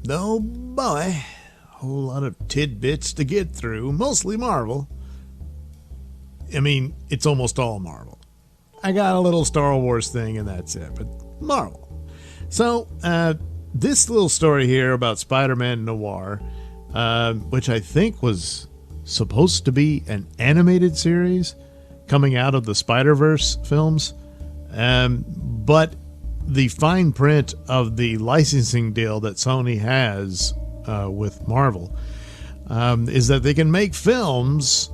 Oh boy, a whole lot of tidbits to get through, mostly Marvel. I mean, it's almost all Marvel. I got a little Star Wars thing and that's it, but Marvel. So, this little story here about Spider-Man Noir, which I think was supposed to be an animated series coming out of the Spider-Verse films, but the fine print of the licensing deal that Sony has with Marvel is that they can make films,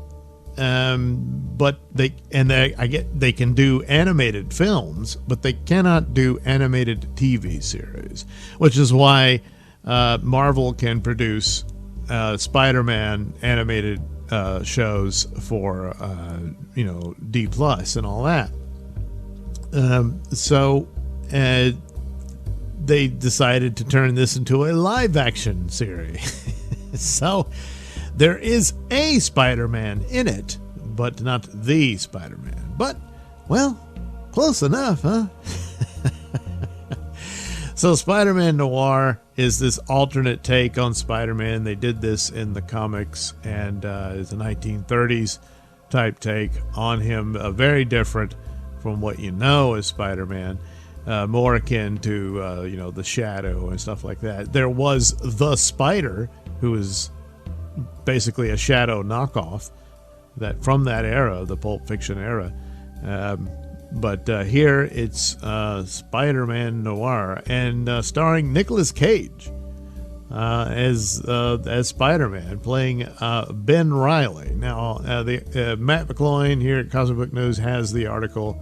but they can do animated films, but they cannot do animated TV series, which is why Marvel can produce Spider-Man animated shows for D+ and all that. So they decided to turn this into a live action series. So there is a Spider-Man in it, but not the Spider-Man. But, well, close enough, huh? So Spider-Man Noir is this alternate take on Spider-Man. They did this in the comics, and it's a 1930s type take on him, very different from what you know as Spider-Man, more akin to the Shadow and stuff like that. There was the Spider, who is basically a Shadow knockoff that from that era, the Pulp Fiction era. But here it's Spider-Man Noir, and starring Nicolas Cage as Spider-Man, playing Ben Reilly. Now, Matt McCloyne here at Cosmic Book News has the article,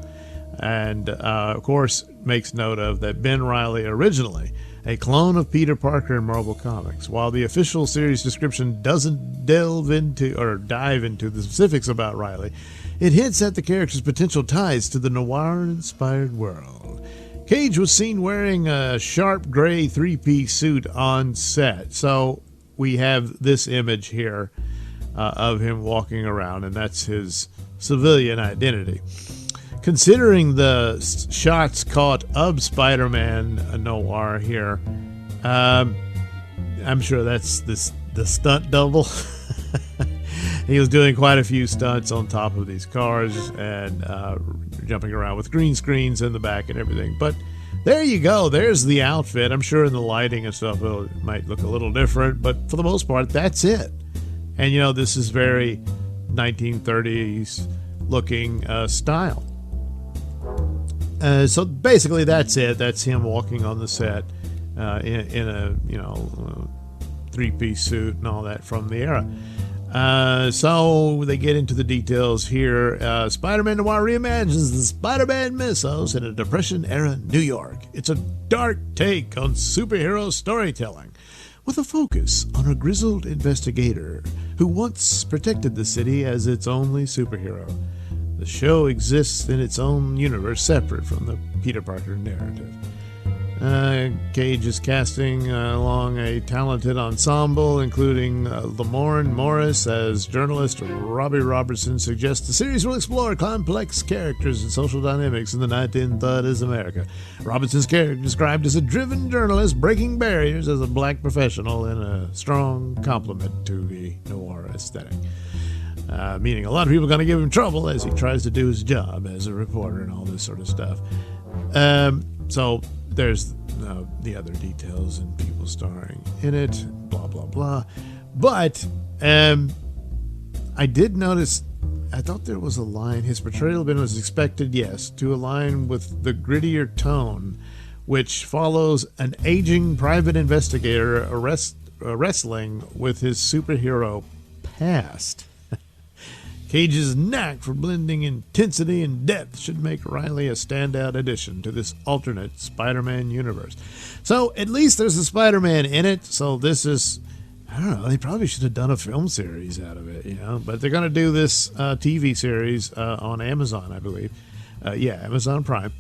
and of course makes note of that Ben Reilly, originally a clone of Peter Parker in Marvel Comics. While the official series description doesn't dive into the specifics about Reilly, it hints at the character's potential ties to the noir-inspired world. Cage was seen wearing a sharp gray three-piece suit on set. So we have this image here of him walking around, and that's his civilian identity. Considering the shots caught of Spider-Man Noir here, I'm sure that's the stunt double. He was doing quite a few stunts on top of these cars and jumping around with green screens in the back and everything. But there you go. There's the outfit. I'm sure in the lighting and stuff it might look a little different, but for the most part, that's it. And, this is very 1930s looking style. So basically that's it. That's him walking on the set in a three-piece suit and all that from the era. So they get into the details here. Spider-Man Noir reimagines the Spider-Man mythos in a Depression-era New York. It's a dark take on superhero storytelling, with a focus on a grizzled investigator who once protected the city as its only superhero. The show exists in its own universe, separate from the Peter Parker narrative. Cage is casting along a talented ensemble, including Lamorne Morris as journalist. Robbie Robertson suggests the series will explore complex characters and social dynamics in the 1930s America. Robertson's character, described as a driven journalist breaking barriers as a black professional, in a strong compliment to the noir aesthetic. Meaning a lot of people are going to give him trouble as he tries to do his job as a reporter and all this sort of stuff. So there's the other details and people starring in it, blah, blah, blah. But I did notice, I thought there was a line, his portrayal of Ben was expected, yes, to align with the grittier tone, which follows an aging private investigator wrestling with his superhero past. Cage's knack for blending intensity and depth should make Reilly a standout addition to this alternate Spider-Man universe. So at least there's a Spider-Man in it. So this is, I don't know, they probably should have done a film series out of it, but they're going to do this TV series on Amazon, I believe. Amazon Prime.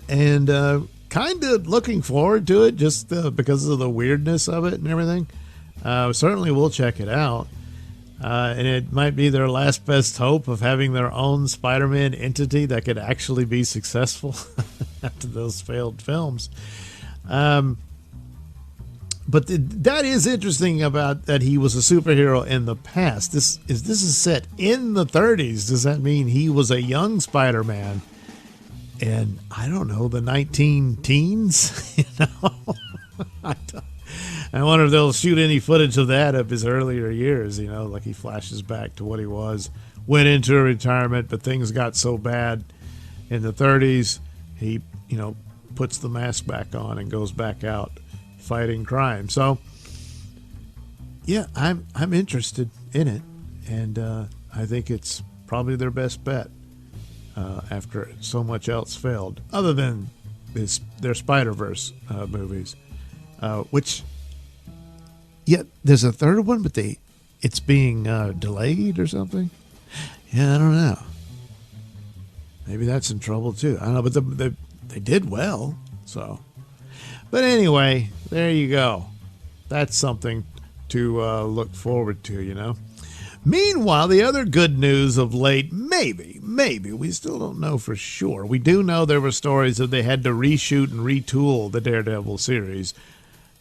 And kind of looking forward to it just because of the weirdness of it and everything. Certainly we'll check it out. And it might be their last best hope of having their own Spider-Man entity that could actually be successful after those failed films. But that is interesting about that he was a superhero in the past. This is set in the 30s. Does that mean he was a young Spider-Man? And I don't know, the 19 teens? I wonder if they'll shoot any footage of that of his earlier years, like he flashes back to what he was, went into a retirement, but things got so bad in the 30s, he, puts the mask back on and goes back out fighting crime. So, yeah, I'm interested in it, and I think it's probably their best bet after so much else failed, other than their Spider-Verse movies, which... Yeah, there's a third one, but it's being delayed or something. Yeah, I don't know. Maybe that's in trouble too. I don't know, but they did well. So, but anyway, there you go. That's something to look forward to. Meanwhile, the other good news of late, maybe we still don't know for sure. We do know there were stories that they had to reshoot and retool the Daredevil series.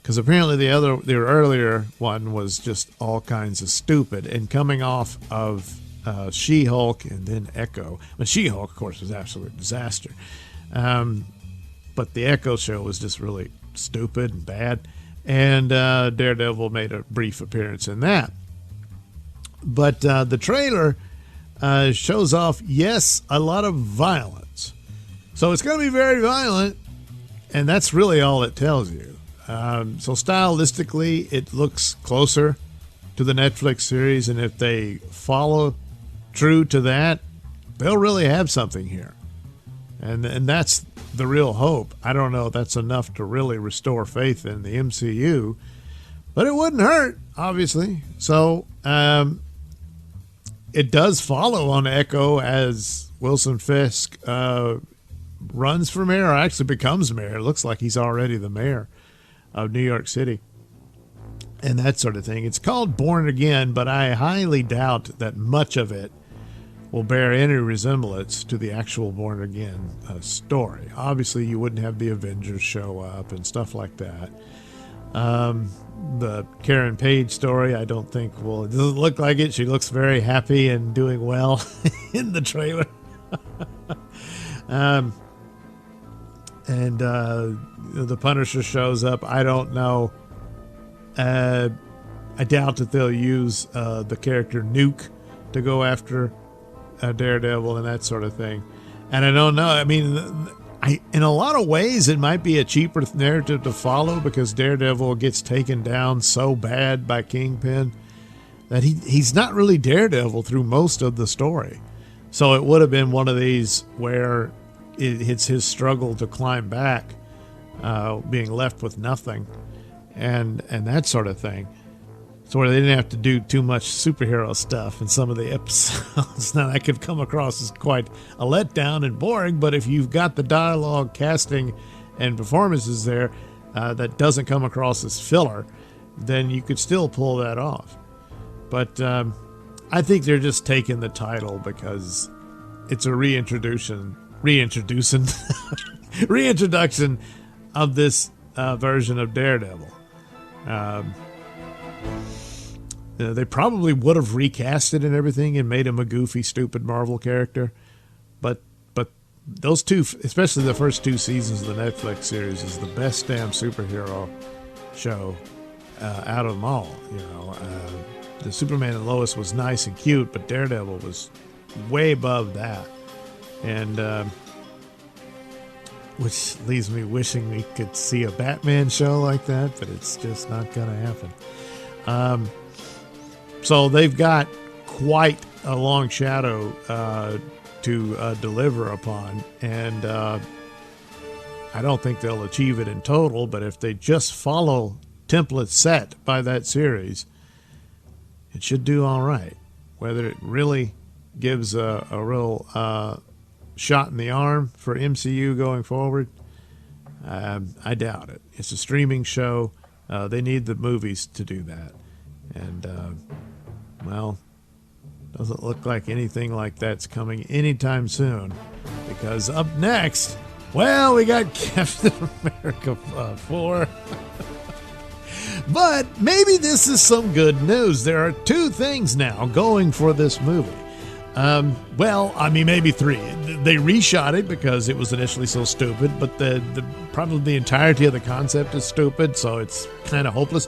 Because apparently their earlier one was just all kinds of stupid. And coming off of She-Hulk and then Echo. But She-Hulk, of course, was an absolute disaster. But the Echo show was just really stupid and bad. And Daredevil made a brief appearance in that. But the trailer shows off, yes, a lot of violence. So it's going to be very violent. And that's really all it tells you. So stylistically, it looks closer to the Netflix series, and if they follow true to that, they'll really have something here. And that's the real hope. I don't know if that's enough to really restore faith in the MCU, but it wouldn't hurt, obviously. So it does follow on Echo as Wilson Fisk runs for mayor, or actually becomes mayor. It looks like he's already the mayor of New York City and that sort of thing. It's called Born Again, but I highly doubt that much of it will bear any resemblance to the actual Born Again story. Obviously, you wouldn't have the Avengers show up and stuff like that. The Karen Page story, I don't think it doesn't look like it. She looks very happy and doing well in the trailer. And the Punisher shows up. I don't know. I doubt that they'll use the character Nuke to go after Daredevil and that sort of thing. And I don't know. I mean, in a lot of ways, it might be a cheaper narrative to follow because Daredevil gets taken down so bad by Kingpin that he's not really Daredevil through most of the story. So it would have been one of these where it's his struggle to climb back, being left with nothing, and that sort of thing. So where they didn't have to do too much superhero stuff in some of the episodes. Now that could come across as quite a letdown and boring, but if you've got the dialogue, casting, and performances there that doesn't come across as filler, then you could still pull that off. But I think they're just taking the title because it's a reintroduction of this version of Daredevil. They probably would have recast it and everything and made him a goofy, stupid Marvel character, but those two, especially the first two seasons of the Netflix series, is the best damn superhero show out of them all. The Superman and Lois was nice and cute, but Daredevil was way above that. And which leaves me wishing we could see a Batman show like that, but it's just not going to happen. So they've got quite a long shadow to deliver upon, and I don't think they'll achieve it in total, but if they just follow templates set by that series, it should do all right. Whether it really gives a real shot in the arm for MCU going forward, I doubt it. It's a streaming show. They need the movies to do that. And, doesn't look like anything like that's coming anytime soon. Because up next, we got Captain America 4. But maybe this is some good news. There are two things now going for this movie. Well, I mean, maybe three. They reshot it because it was initially so stupid, but probably the entirety of the concept is stupid, so it's kind of hopeless.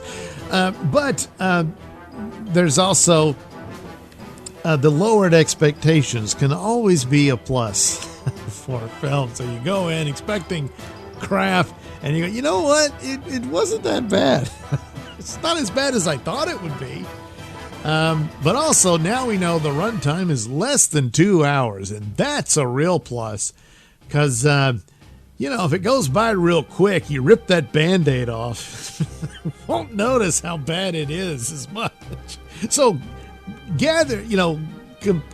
But there's also the lowered expectations can always be a plus for a film. So you go in expecting crap, and you go, you know what? It wasn't that bad. It's not as bad as I thought it would be. But also now we know the runtime is less than 2 hours, and that's a real plus because, if it goes by real quick, you rip that Band-Aid off, won't notice how bad it is as much. So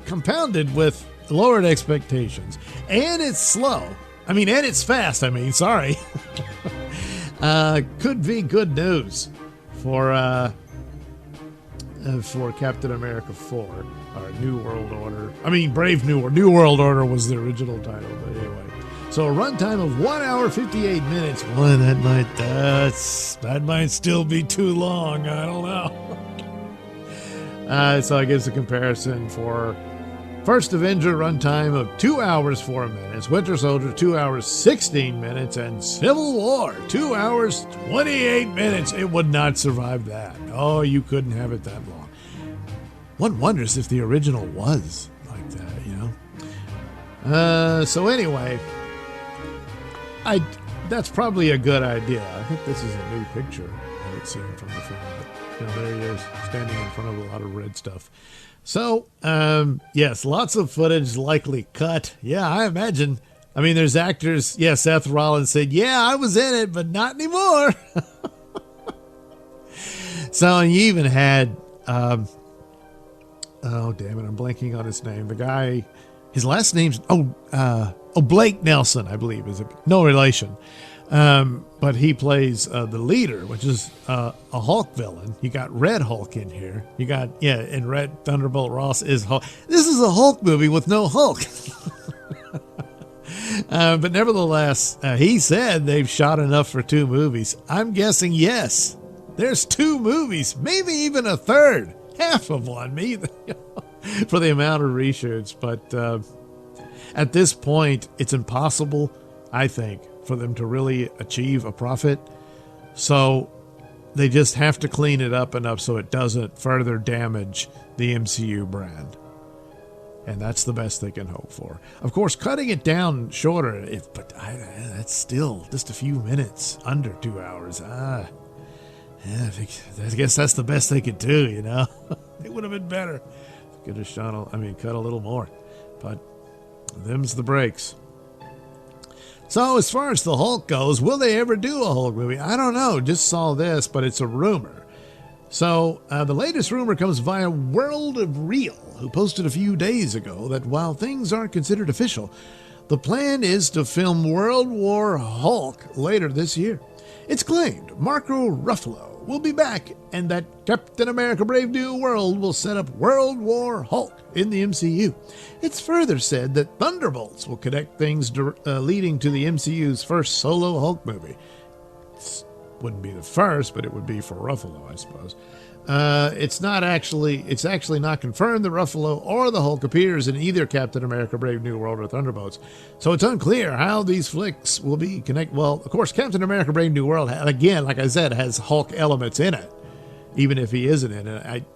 compounded with lowered expectations, and it's slow. And it's fast. Sorry. Could be good news for Captain America 4, or New World Order. Brave New World. New World Order was the original title, but anyway. So a runtime of 1 hour 58 minutes. Boy, that might still be too long. I don't know. So I guess a comparison for First Avenger runtime of 2 hours 4 minutes, Winter Soldier 2 hours 16 minutes, and Civil War 2 hours 28 minutes. It would not survive that. Oh, you couldn't have it that long. One wonders if the original was like that, So anyway, that's probably a good idea. I think this is a new picture I haven't seen from the film. But, there he is, standing in front of a lot of red stuff. So, yes, lots of footage likely cut. Yeah, I imagine. There's actors. Yeah, Seth Rollins said, yeah, I was in it, but not anymore. So, you even had, oh, damn it, I'm blanking on his name. The guy, his last name's, Blake Nelson, I believe, is no relation. But he plays the leader, which is a Hulk villain. You got Red Hulk in here. You got, and Red Thunderbolt Ross is Hulk. This is a Hulk movie with no Hulk. But nevertheless, he said they've shot enough for 2 movies. I'm guessing yes. There's 2 movies, maybe even a third. Half of one, maybe, for the amount of reshoots. But at this point, it's impossible, I think, for them to really achieve a profit. So they just have to clean it up enough so it doesn't further damage the MCU brand. And that's the best they can hope for. Of course, cutting it down shorter, that's still just a few minutes, under 2 hours. I guess that's the best they could do, It would have been better. Could have cut a little more. But them's the breaks. So as far as the Hulk goes, will they ever do a Hulk movie? I don't know. Just saw this, but it's a rumor. So the latest rumor comes via World of Real, who posted a few days ago that while things aren't considered official, the plan is to film World War Hulk later this year. It's claimed Marco Ruffalo will be back and that Captain America Brave New World will set up World War Hulk in the MCU. It's further said that Thunderbolts will connect things leading to the MCU's first solo Hulk movie. It wouldn't be the first, but it would be for Ruffalo, I suppose. It's actually not confirmed that Ruffalo or the Hulk appears in either Captain America Brave New World or Thunderbolts. So it's unclear how these flicks will be connected. Well, of course, Captain America Brave New World, again, like I said, has Hulk elements in it, even if he isn't in it. I'm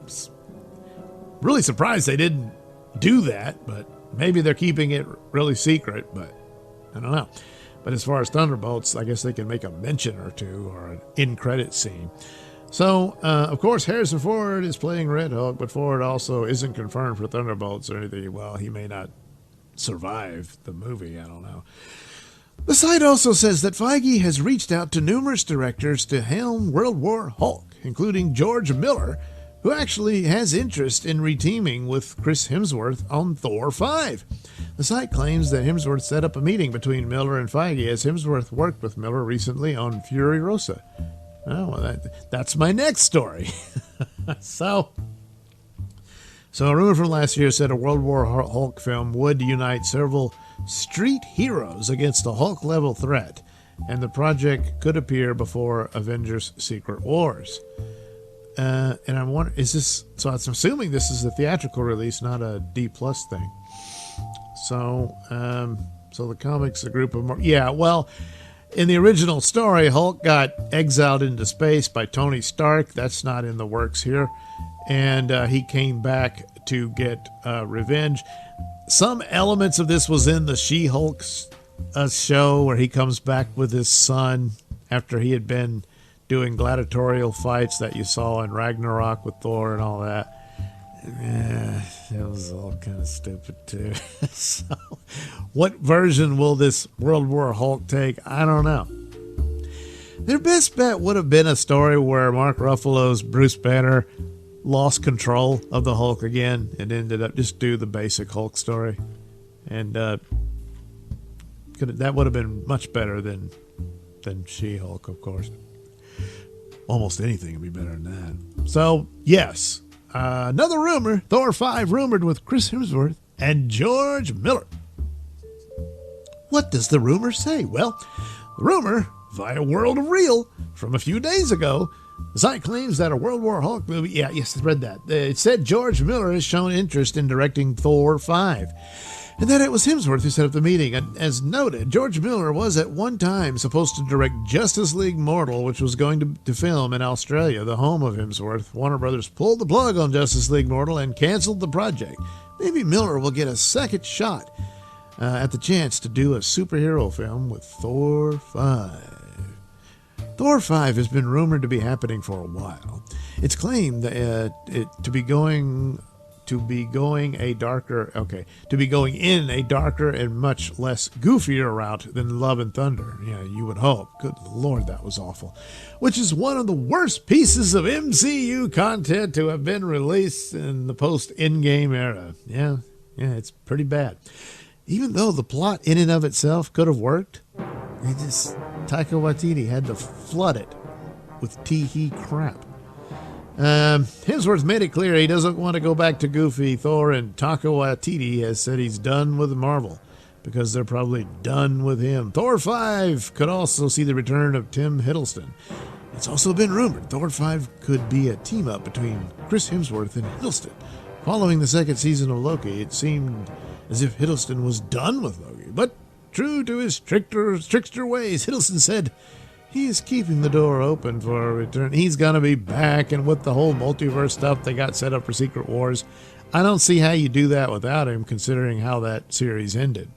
really surprised they didn't do that, but maybe they're keeping it really secret, but I don't know. But as far as Thunderbolts, I guess they can make a mention or two or an in-credit scene. So, of course, Harrison Ford is playing Red Hulk, but Ford also isn't confirmed for Thunderbolts or anything. Well, he may not survive the movie. I don't know. The site also says that Feige has reached out to numerous directors to helm World War Hulk, including George Miller, who actually has interest in reteaming with Chris Hemsworth on Thor 5. The site claims that Hemsworth set up a meeting between Miller and Feige as Hemsworth worked with Miller recently on Fury Rosa. Oh, well, that's my next story. So a rumor from last year said a World War Hulk film would unite several street heroes against a Hulk-level threat. and the project could appear before Avengers Secret Wars. And I'm wondering, is this, so I'm assuming this is a theatrical release, not a D+ thing. So, so the comics, a group of more, yeah, well, in the original story, Hulk got exiled into space by Tony Stark. That's not in the works here. And he came back to get revenge. Some elements of this was in the She-Hulk show where he comes back with his son after he had been doing gladiatorial fights that you saw in Ragnarok with Thor and all that. Yeah, it was all kind of stupid too. So, what version will this World War Hulk take? I don't know. Their best bet would have been a story where Mark Ruffalo's Bruce Banner lost control of the Hulk again and ended up just do the basic Hulk story. And that would have been much better than She-Hulk, of course. Almost anything would be better than that. So, yes. Another rumor, Thor 5 rumored with Chris Hemsworth and George Miller. What does the rumor say? Well, the rumor, via World of Real, from a few days ago, the site claims that a World War Hulk movie, yes, I read that. It said George Miller has shown interest in directing Thor 5. And that it was Hemsworth who set up the meeting. And as noted, George Miller was at one time supposed to direct Justice League Mortal, which was going to film in Australia, the home of Hemsworth. Warner Brothers pulled the plug on Justice League Mortal and canceled the project. Maybe Miller will get a second shot at the chance to do a superhero film with Thor 5. Thor 5 has been rumored to be happening for a while. It's claimed that to be going in a darker and much less goofier route than Love and Thunder. Yeah, you would hope. Good Lord, that was awful. Which is one of the worst pieces of MCU content to have been released in the post-Endgame era. Yeah, it's pretty bad. Even though the plot in and of itself could have worked, Taika Waititi had to flood it with tee-hee crap. Hemsworth made it clear he doesn't want to go back to goofy Thor, and Taika Waititi has said he's done with Marvel because they're probably done with him. Thor 5 could also see the return of Tim Hiddleston. It's also been rumored Thor 5 could be a team-up between Chris Hemsworth and Hiddleston. Following the second season of Loki, it seemed as if Hiddleston was done with Loki, but true to his trickster ways, Hiddleston said he is keeping the door open for a return. He's going to be back, and with the whole multiverse stuff they got set up for Secret Wars, I don't see how you do that without him, considering how that series ended,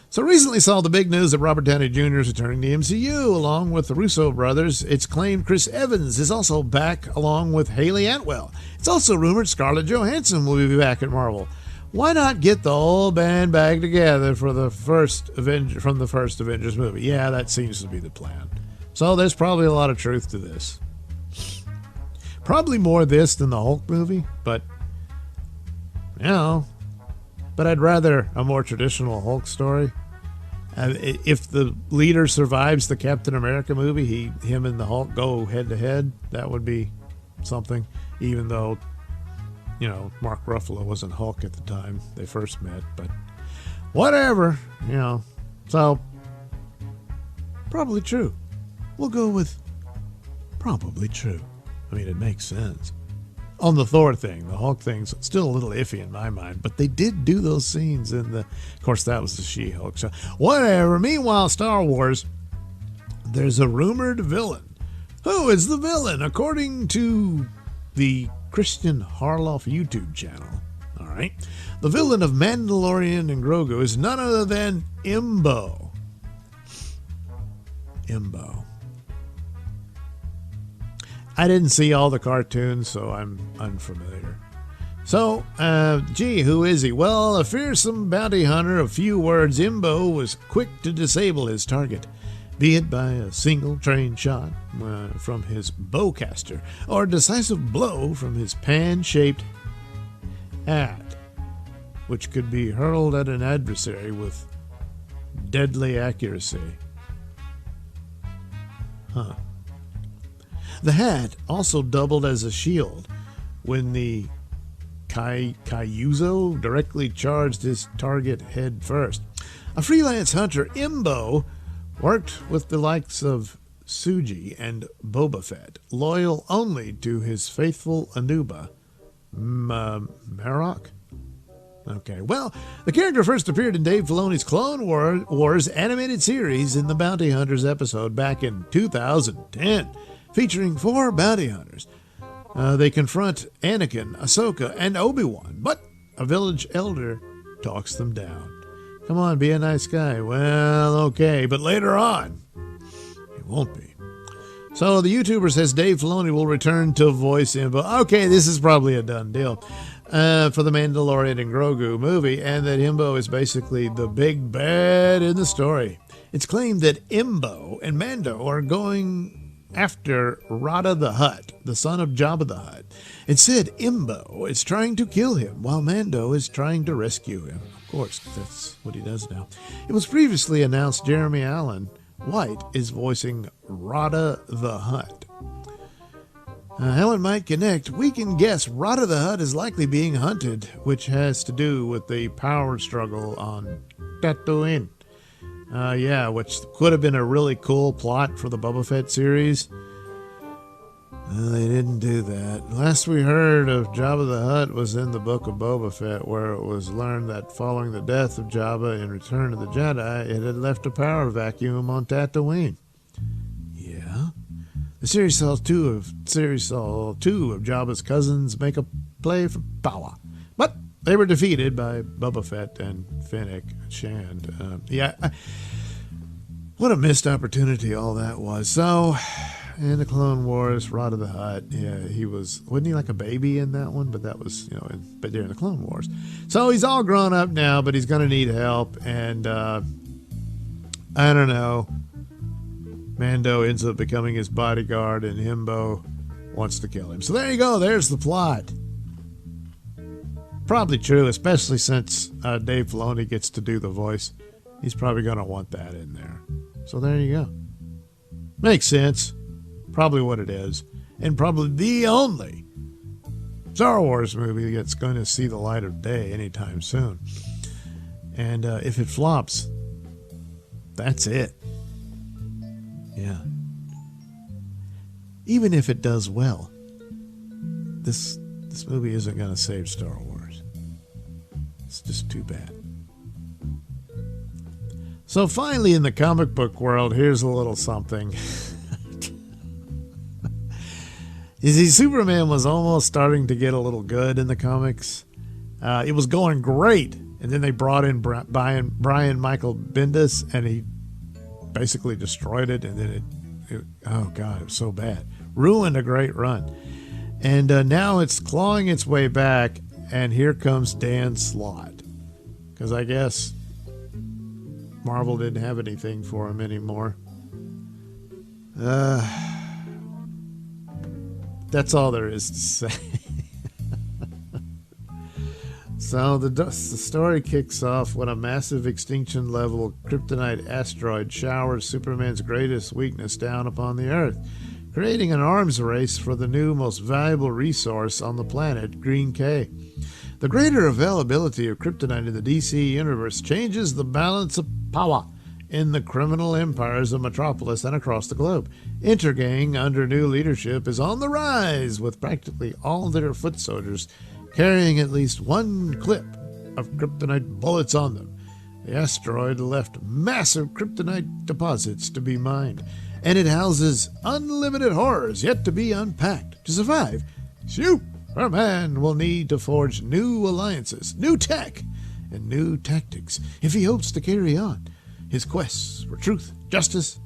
So recently saw the big news that Robert Downey Jr. is returning to MCU, along with the Russo brothers. It's claimed Chris Evans is also back, along with Haley Atwell. It's also rumored Scarlett Johansson will be back at Marvel. Why not get the whole band back together for the first Avengers movie? Yeah, that seems to be the plan. So there's probably a lot of truth to this. Probably more this than the Hulk movie, but I'd rather a more traditional Hulk story. If the leader survives the Captain America movie, him and the Hulk go head to head, that would be something, even though Mark Ruffalo wasn't Hulk at the time they first met, but whatever, so probably true. We'll go with probably true. I mean, it makes sense. On the Thor thing, the Hulk thing's still a little iffy in my mind, but they did do those scenes of course, that was the She-Hulk, so whatever. Meanwhile, Star Wars, there's a rumored villain. Who is the villain? According to the Christian Harloff YouTube channel. All right. The villain of Mandalorian and Grogu is none other than Imbo. I didn't see all the cartoons, so I'm unfamiliar. So, who is he? Well, a fearsome bounty hunter of few words, Imbo was quick to disable his target, be it by a single trained shot from his bowcaster or a decisive blow from his pan-shaped hat, which could be hurled at an adversary with deadly accuracy. The hat also doubled as a shield when the Kaiuso directly charged his target head first. A freelance hunter, Imbo Worked with the likes of Suji and Boba Fett, loyal only to his faithful Anuba, Marok. Okay, well, the character first appeared in Dave Filoni's Clone Wars animated series in the Bounty Hunters episode back in 2010, featuring 4 bounty hunters. They confront Anakin, Ahsoka, and Obi-Wan, but a village elder talks them down. Come on, be a nice guy. Well, okay, but later on, it won't be. So the YouTuber says Dave Filoni will return to voice Imbo. Okay, this is probably a done deal for the Mandalorian and Grogu movie, and that Imbo is basically the big bad in the story. It's claimed that Imbo and Mando are going after Rada the Hutt, the son of Jabba the Hutt. It said Imbo is trying to kill him while Mando is trying to rescue him. Of course, that's what he does now. It was previously announced Jeremy Allen White is voicing Rada the Hutt. How it might connect, we can guess Rada the Hutt is likely being hunted, which has to do with the power struggle on Tatooine. Which could have been a really cool plot for the Boba Fett series. They didn't do that. Last we heard of Jabba the Hutt was in the book of Boba Fett, where it was learned that following the death of Jabba in Return of the Jedi, it had left a power vacuum on Tatooine. Yeah. The series saw two of Jabba's cousins make a play for power, but they were defeated by Boba Fett and Fennec Shand. What a missed opportunity all that was. So, in the Clone Wars, Rada the Hutt, wasn't he like a baby in that one? But that was, but during the Clone Wars. So he's all grown up now, but he's going to need help. And, I don't know, Mando ends up becoming his bodyguard, and Himbo wants to kill him. So there you go. There's the plot. Probably true, especially since Dave Filoni gets to do the voice. He's probably going to want that in there. So there you go. Makes sense. Probably what it is. And probably the only Star Wars movie that's going to see the light of day anytime soon. And if it flops, that's it. Yeah. Even if it does well, this movie isn't going to save Star Wars. It's just too bad. So finally, in the comic book world, here's a little something. You see, Superman was almost starting to get a little good in the comics. It was going great, and then they brought in Brian Michael Bendis, and he basically destroyed it, and then it was so bad. Ruined a great run. And now it's clawing its way back, and here comes Dan Slott. Because I guess Marvel didn't have anything for him anymore. That's all there is to say. So the story kicks off when a massive extinction-level kryptonite asteroid showers Superman's greatest weakness down upon the Earth, creating an arms race for the new most valuable resource on the planet, Green K. The greater availability of kryptonite in the DC universe changes the balance of power in the criminal empires of Metropolis and across the globe. Intergang, under new leadership, is on the rise, with practically all their foot soldiers carrying at least one clip of kryptonite bullets on them. The asteroid left massive kryptonite deposits to be mined, and it houses unlimited horrors yet to be unpacked. To survive, Superman will need to forge new alliances, new tech, and new tactics if he hopes to carry on his quests for truth, justice.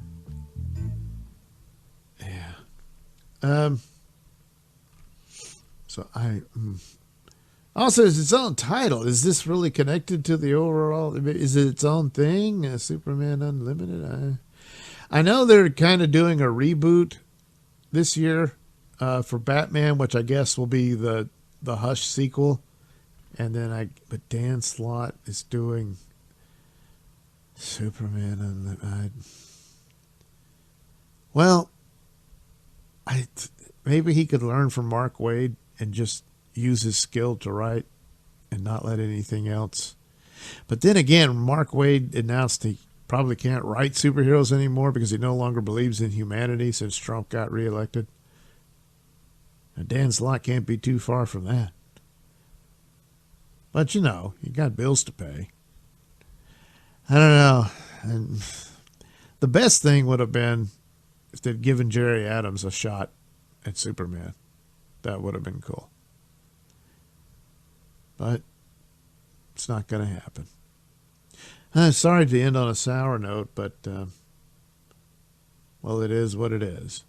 Also, it's its own title. Is this really connected to the overall? Is it its own thing? Superman Unlimited? I know they're kind of doing a reboot this year for Batman, which I guess will be the Hush sequel. And then but Dan Slott is doing Superman Unlimited. Well, maybe he could learn from Mark Waid and just use his skill to write and not let anything else. But then again, Mark Waid announced he probably can't write superheroes anymore because he no longer believes in humanity since Trump got reelected. And Dan Slott can't be too far from that. But you got bills to pay. I don't know. And the best thing would have been if they'd given Jerry Adams a shot at Superman. That would have been cool. But it's not going to happen. I'm sorry to end on a sour note, but, well, it is what it is.